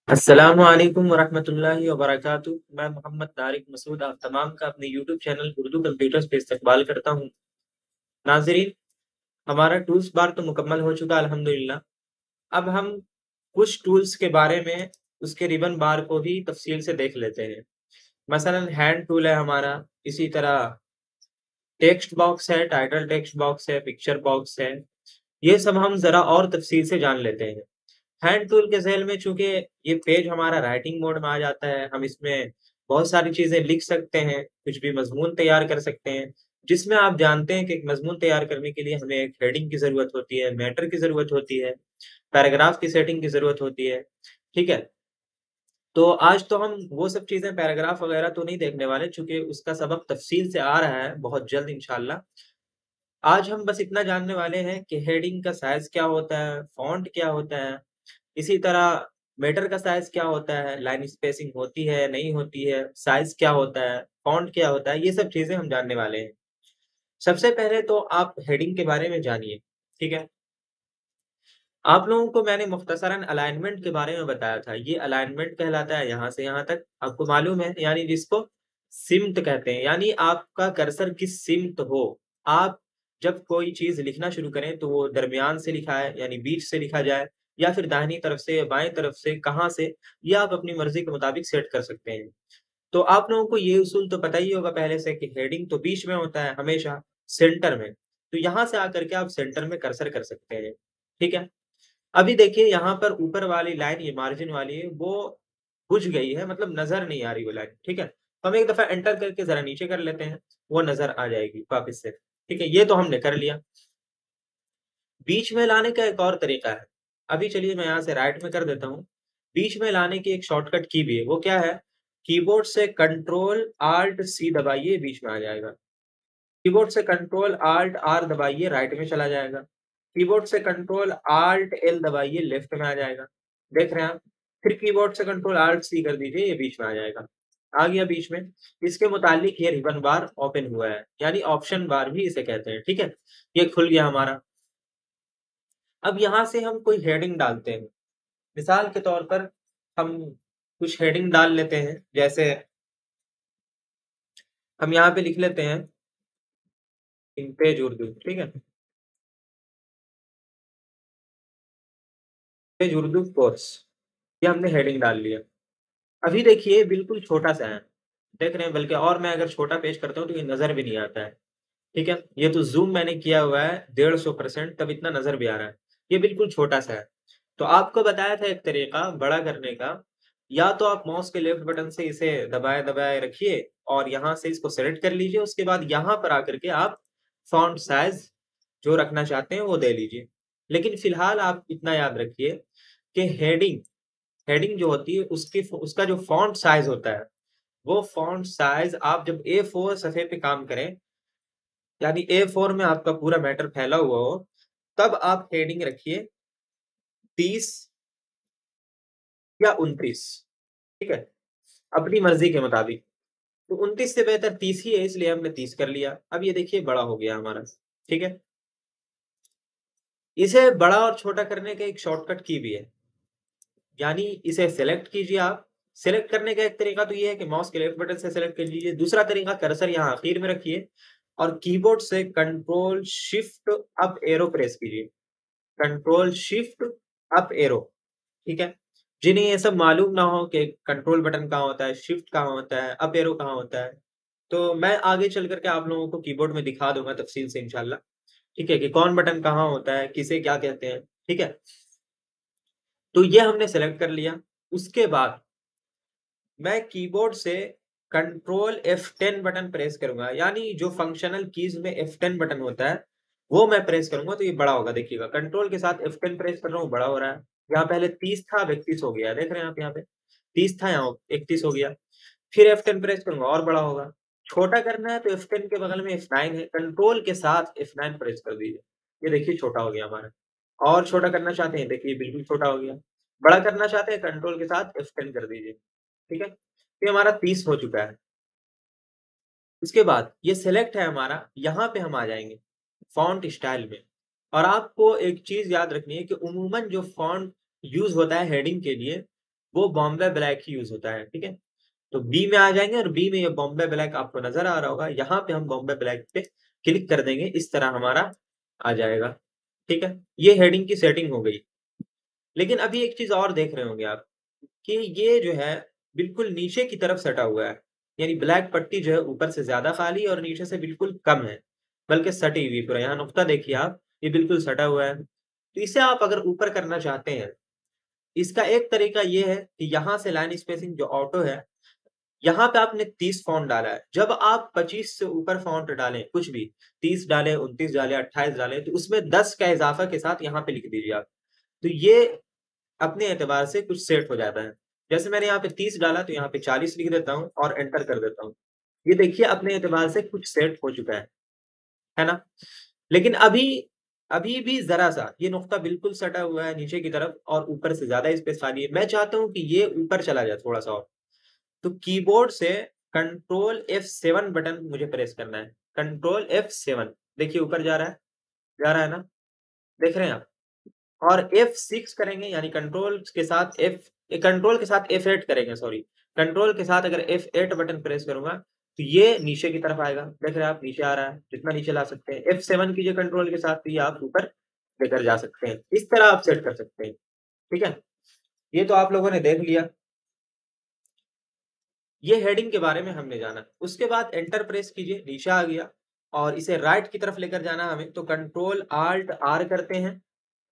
अस्सलामुअलैकुम वरहमतुल्लाहि वबरकातुहू। मैं मोहम्मद तारिक मसूद आप तमाम का अपने यूट्यूब चैनल उर्दू कंप्यूटर्स पे इस्तकबाल करता हूँ। नाजरीन, हमारा टूल्स बार तो मुकम्मल हो चुका अल्हम्दुलिल्लाह। अब हम कुछ टूल्स के बारे में उसके रिबन बार को भी तफसील से देख लेते हैं। मसलन हैंड टूल है हमारा, इसी तरह टेक्स्ट बॉक्स है, टाइटल टेक्स्ट बॉक्स है, पिक्चर बॉक्स है। ये सब हम जरा और तफसील से जान लेते हैं। हैंड टूल के ज़ैल में चूँकि ये पेज हमारा राइटिंग मोड में आ जाता है, हम इसमें बहुत सारी चीज़ें लिख सकते हैं, कुछ भी मज़मून तैयार कर सकते हैं, जिसमें आप जानते हैं कि एक मज़मून तैयार करने के लिए हमें एक हेडिंग की ज़रूरत होती है, मैटर की ज़रूरत होती है, पैराग्राफ की सेटिंग की ज़रूरत होती है, ठीक है? तो आज तो हम वो सब चीज़ें पैराग्राफ वगैरह तो नहीं देखने वाले, चूँकि उसका सबक तफ़सील से आ रहा है बहुत जल्द इंशाअल्लाह। आज हम बस इतना जानने वाले हैं कि हेडिंग का साइज़ क्या होता है, फ़ॉन्ट क्या होता है, इसी तरह मैटर का साइज़ क्या होता है, लाइन स्पेसिंग होती है, नहीं होती है, साइज़ क्या होता है, फ़ॉन्ट क्या होता है, ये सब चीज़ें हम जानने वाले हैं। सबसे पहले तो आप हेडिंग के बारे में जानिए, ठीक है? आप लोगों को मैंने मुख्तसरन अलाइनमेंट के बारे में बताया था, ये अलाइनमेंट कहलाता है यहाँ से यहाँ तक, आपको मालूम है? यानी जिसको सिम्त कहते हैं, यानी आपका कर्सर किस सिम्त हो। आप जब कोई चीज़ लिखना शुरू करें, तो वो दरमियान से लिखा है, यानी बीच से लिखा जाए या फिर दाहिनी तरफ से, बाएँ तरफ से, कहाँ से, ये आप अपनी मर्ज़ी के मुताबिक सेट कर सकते हैं। तो आप लोगों को ये उसूल तो पता ही होगा पहले से कि हेडिंग तो बीच में होता है हमेशा, सेंटर में। तो यहाँ से आकर के आप सेंटर में कर्सर कर सकते हैं, ठीक है? अभी देखिए यहाँ पर ऊपर वाली लाइन ये मार्जिन वाली है, वो बुझ गई है, मतलब नज़र नहीं आ रही वो लाइन, ठीक है? तो हम एक दफ़ा एंटर करके ज़रा नीचे कर लेते हैं, वो नज़र आ जाएगी वापस से, ठीक है? ये तो हमने कर लिया। बीच में लाने का एक और तरीका है। अभी चलिए मैं यहाँ से राइट में कर देता हूँ। बीच में लाने की एक शॉर्टकट की भी है, वो क्या है? कीबोर्ड से कंट्रोल ऑल्ट सी दबाइए, बीच में आ जाएगा। कीबोर्ड से कंट्रोल ऑल्ट आर दबाइए, राइट में चला जाएगा। कीबोर्ड से कंट्रोल ऑल्ट एल दबाइए, लेफ्ट में आ जाएगा। देख रहे हैं आप? फिर कीबोर्ड से कंट्रोल ऑल्ट सी कर दीजिए, ये बीच में आ जाएगा। आ गया बीच में। इसके मुतालिक ये रिबन बार ओपन हुआ है, यानी ऑप्शन बार भी इसे कहते हैं, ठीक है? ये खुल गया हमारा। अब यहाँ से हम कोई हेडिंग डालते हैं। मिसाल के तौर पर हम कुछ हेडिंग डाल लेते हैं, जैसे हम यहाँ पे लिख लेते हैं इन पेज उर्दू, ठीक है? पेज उर्दू कोर्स, ये हमने हेडिंग डाल लिया। अभी देखिए बिल्कुल छोटा-सा है, देख रहे हैं? बल्कि और मैं अगर छोटा पेश करता हूँ तो ये नज़र भी नहीं आता है, ठीक है? ये तो ज़ूम मैंने किया हुआ है 150% तब इतना नज़र भी आ रहा है। ये बिल्कुल छोटा-सा है। तो आपको बताया था एक तरीका बड़ा करने का, या तो आप माउस के लेफ्ट बटन से इसे दबाए-दबाए रखिए और यहाँ से इसको सेलेक्ट कर लीजिए, उसके बाद यहाँ पर आकर के आप फ़ॉन्ट साइज़ जो रखना चाहते हैं वो दे लीजिए। लेकिन फ़िलहाल आप इतना याद रखिए कि हेडिंग हेडिंग जो होती है उसका जो फ़ॉन्ट साइज़ होता है, वो फ़ॉन्ट साइज़ आप जब A4 सफ़े पे काम करें, यानी A4 में आपका पूरा मैटर फैला हुआ हो, तब आप हेडिंग रखिए 30 या 29, ठीक है? अपनी मर्ज़ी के मुताबिक। तो 29 से बेहतर 30 ही है, इसलिए हमने 30 कर लिया। अब ये देखिए बड़ा हो गया हमारा, ठीक है? इसे बड़ा और छोटा करने का एक शॉर्टकट की भी है, यानी इसे सेलेक्ट कीजिए आप। सेलेक्ट करने का एक तरीका तो ये है कि माउस के लेफ्ट बटन से सेलेक्ट कर लीजिए। दूसरा तरीका कर्सर यहाँ आखिर में रखिए और कीबोर्ड से control shift up arrow press कीजिए। कंट्रोल शिफ्ट अप एरो, ठीक है? जिन्हें ये सब मालूम ना हो कि कंट्रोल बटन कहाँ होता है, शिफ्ट कहाँ होता है, अप एरो कहाँ होता है, तो मैं आगे चल कर के आप लोगों को कीबोर्ड में दिखा दूँगा तफ़सील से इंशाअल्लाह, ठीक है? कि कौन बटन कहाँ होता है, किसे क्या कहते हैं, ठीक है? तो ये हमने सेलेक्ट कर लिया। उसके बाद मैं कीबोर्ड से कंट्रोल F10 बटन प्रेस करूँगा, यानी जो फंक्शनल कीज़ में F10 बटन होता है, वो मैं प्रेस करूँगा तो ये बड़ा होगा देखिएगा। कंट्रोल के साथ F10 प्रेस कर रहा हूँ, बड़ा हो रहा है। यहाँ पहले 30 था, अब 31 हो गया है, देख रहे हैं आप यहाँ पे? 30 था, यहाँ 31 हो गया। फिर F10 प्रेस करूँगा और बड़ा होगा। छोटा करना है तो F10 के बगल में F9 है, कंट्रोल के साथ F9 प्रेस कर दीजिए। ये देखिए छोटा हो गया हमारा। और छोटा करना चाहते हैं, देखिए बिल्कुल छोटा हो गया। बड़ा करना चाहते हैं, कंट्रोल के साथ F10 कर दीजिए, ठीक है? ये हमारा 30 हो चुका है। उसके बाद ये सिलेक्ट है हमारा, यहाँ पे हम आ जाएँगे, फ़ॉन्ट स्टाइल में। और आपको एक चीज़ याद रखनी है कि उमूमन जो फ़ॉन्ट यूज़ होता है हेडिंग के लिए, वो बॉम्बे ब्लैक ही यूज होता है। ठीक है, तो बी में आ जाएंगे और बी में ये बॉम्बे ब्लैक आपको नजर आ रहा होगा, यहाँ पे हम बॉम्बे ब्लैक पे क्लिक कर देंगे, इस तरह हमारा आ जाएगा। ठीक है, ये हेडिंग की सेटिंग हो गई। लेकिन अभी एक चीज और देख रहे होंगे आप कि ये जो है बिल्कुल नीचे की तरफ सटा हुआ है, यानी ब्लैक पट्टी जो है ऊपर से ज्यादा खाली और नीचे से बिल्कुल कम है, बल्कि सटी हुई पूरा। यहाँ नुक्ता देखिए आप, ये बिल्कुल सटा हुआ है। तो इसे आप अगर ऊपर करना चाहते हैं, इसका एक तरीका ये है कि यहाँ से लाइन स्पेसिंग जो ऑटो है, यहाँ पे आपने 30 फॉन्ट डाला है। जब आप 25 से ऊपर फॉन्ट डालें, कुछ भी 30 डालें, 29 डालें, 28 डालें, तो उसमें 10 का इजाफा के साथ यहाँ पे लिख दीजिए आप। तो ये अपने एतबार से कुछ सेट हो जाता है। जैसे मैंने यहाँ पे 30 डाला तो यहाँ पे 40 लिख देता हूँ और एंटर कर देता हूँ। ये देखिए अपने एतबार से कुछ सेट हो चुका है ना? लेकिन अभी अभी भी जरा-सा ये नुक्ता बिल्कुल सटा हुआ है नीचे की तरफ और ऊपर से ज़्यादा स्पेस खाली है। मैं चाहता हूँ कि ये ऊपर चला जाए थोड़ा-सा और। तो कीबोर्ड से कंट्रोल F7 बटन मुझे प्रेस करना है। कंट्रोल F7 देखिए ऊपर जा रहा है ना? देख रहे हैं आप? और F6 करेंगे, यानी कंट्रोल के साथ F8 करेंगे, सॉरी। कंट्रोल के साथ अगर F8 बटन प्रेस करूँगा, तो ये नीचे की तरफ आएगा। देख रहे हैं आप, नीचे आ रहा है, जितना नीचे ला सकते हैं। F7 कीजिए कंट्रोल के साथ, तो ये आप ऊपर लेकर जा सकते हैं। इस तरह आप सेट कर सकते हैं, ठीक है? ये तो आप लोगों ने देख लिया। ये हेडिंग के बारे में हमने जाना। उसके बाद एंटर प्रेस कीजिए, नीचे आ गया और इसे राइट की तरफ लेकर जाना हमें, तो कंट्रोल Alt R करते हैं,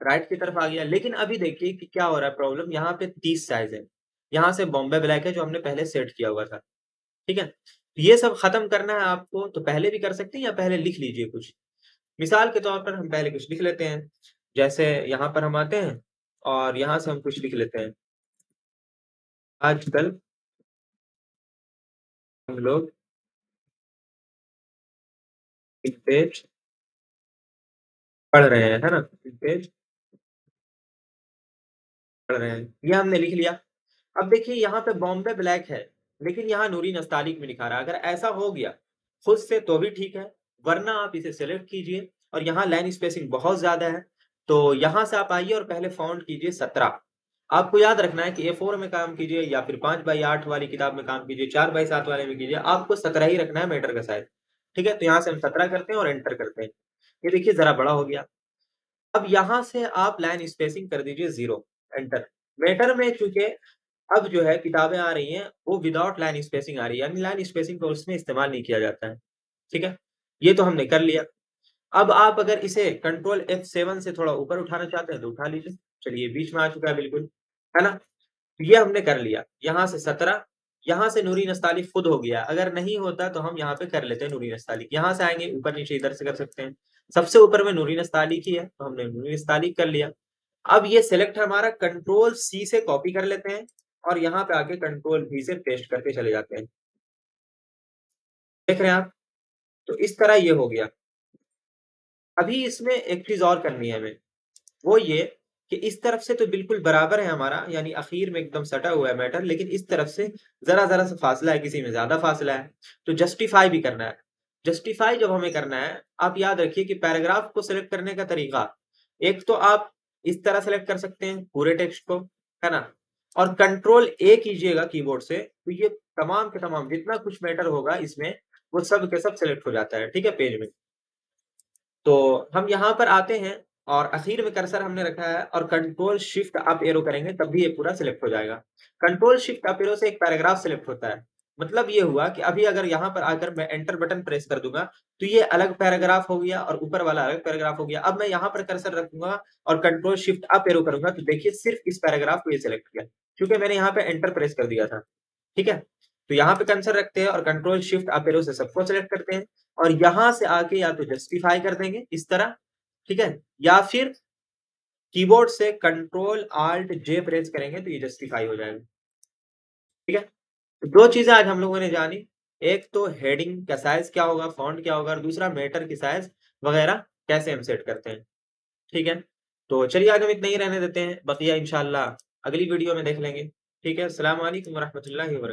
राइट की तरफ आ गया। लेकिन अभी देखिए कि क्या हो रहा है प्रॉब्लम, यहाँ पे 30 साइज है, यहाँ से बॉम्बे ब्लैक है जो हमने पहले सेट किया हुआ था। ठीक है, तो ये सब खत्म करना है आपको, तो पहले भी कर सकते हैं या पहले लिख लीजिए कुछ। मिसाल के तौर पर हम पहले कुछ लिख लेते हैं, जैसे यहाँ पर हम आते हैं और यहाँ से हम कुछ लिख लेते हैं। आजकल हम लोग विंटेज पढ़ रहे हैं, है ना? विंटेज पढ़ रहे हैं, ये हमने लिख लिया। अब देखिए यहाँ पे बॉम्बे ब्लैक है, लेकिन यहाँ नूरी नस्तालिक में लिखा रहा है। अगर ऐसा हो गया खुद से तो भी ठीक है, वरना आप इसे सेलेक्ट कीजिए और यहाँ लाइन स्पेसिंग बहुत ज्यादा है, तो यहाँ से आप आइए और पहले फॉन्ट कीजिए 17। आपको याद रखना है कि A4 में काम कीजिए या फिर 5x8 वाली किताब में काम कीजिए, 4x7 वाले में कीजिए, आपको 17 ही रखना है मैटर का साइज। ठीक है, तो यहाँ से हम 17 करते हैं और एंटर करते हैं। ये देखिए जरा बड़ा हो गया। अब यहाँ से आप लाइन स्पेसिंग कर दीजिए 0, एंटर। मैटर में चूंकि अब जो है किताबें आ रही हैं, वो विदाउट लाइन स्पेसिंग आ रही है, यानी लाइन स्पेसिंग को उसमें इस्तेमाल नहीं किया जाता है। ठीक है, ये तो हमने कर लिया। अब आप अगर इसे कंट्रोल F7 से थोड़ा ऊपर उठाना चाहते हैं तो उठा लीजिए। चलिए बीच में आ चुका है बिल्कुल, है ना? तो ये हमने कर लिया। यहाँ से 17, यहाँ से नूरी नस्तालिक खुद हो गया। अगर नहीं होता तो हम यहाँ पे कर लेते हैं नूरी नस्तालिक। यहाँ से आएंगे ऊपर नीचे इधर से कर सकते हैं। सबसे ऊपर में नूरी नस्तालिक ही है, तो हमने नूरी नस्तालिक कर लिया। अब ये सिलेक्ट हमारा कंट्रोल C से कॉपी कर लेते हैं और यहाँ पे आके कंट्रोल V से पेस्ट करके चले जाते हैं। देख रहे हैं आप? तो इस तरह ये हो गया। अभी इसमें एक चीज और करनी है हमें, वो ये कि इस तरफ से तो बिल्कुल बराबर है हमारा, यानी आखिर में एकदम सटा हुआ है मैटर, लेकिन इस तरफ से जरा-जरा सा फासला है, किसी में ज़्यादा फासला है, तो जस्टिफाई भी करना है। जस्टिफाई जब हमें करना है, आप याद रखिए कि पैराग्राफ को सिलेक्ट करने का तरीका, एक तो आप इस तरह सेलेक्ट कर सकते हैं पूरे टेक्स्ट को, है ना? और कंट्रोल A कीजिएगा कीबोर्ड से, तो ये तमाम के तमाम जितना कुछ मैटर होगा इसमें, वो सब के सब सेलेक्ट हो जाता है, ठीक है, पेज में। तो हम यहाँ पर आते हैं और आखिर में कर्सर हमने रखा है और कंट्रोल शिफ्ट अप एरो करेंगे तब भी ये पूरा सिलेक्ट हो जाएगा। कंट्रोल शिफ्ट अप एरो से एक पैराग्राफ सिलेक्ट होता है। मतलब ये हुआ कि अभी अगर यहाँ पर आकर मैं एंटर बटन प्रेस कर दूंगा तो ये अलग पैराग्राफ हो गया और ऊपर वाला अलग पैराग्राफ हो गया। अब मैं यहाँ पर कर्सर रखूंगा और कंट्रोल शिफ्ट अप एरो करूंगा तो देखिए सिर्फ इस पैराग्राफ को ये सिलेक्ट किया, क्योंकि मैंने यहाँ पे एंटर प्रेस कर दिया था। ठीक है, तो यहाँ पे कर्सर रखते हैं और कंट्रोल शिफ्ट अप एरो से सबको सिलेक्ट करते हैं और यहाँ से आके या तो जस्टिफाई कर देंगे इस तरह, ठीक है, या फिर कीबोर्ड से कंट्रोल Alt J प्रेस करेंगे तो ये जस्टिफाई हो जाएगा। ठीक है, तो दो चीजें आज हम लोगों ने जानी, एक तो हेडिंग का साइज क्या होगा, फॉन्ट क्या होगा, और दूसरा मैटर की साइज वगैरह कैसे हम सेट करते हैं। ठीक है, तो चलिए आज हम इतना ही रहने देते हैं, बकिया इंशाल्लाह अगली वीडियो में देख लेंगे। ठीक है, अस्सलाम वालेकुम व रहमतुल्लाहि व बरकातहू।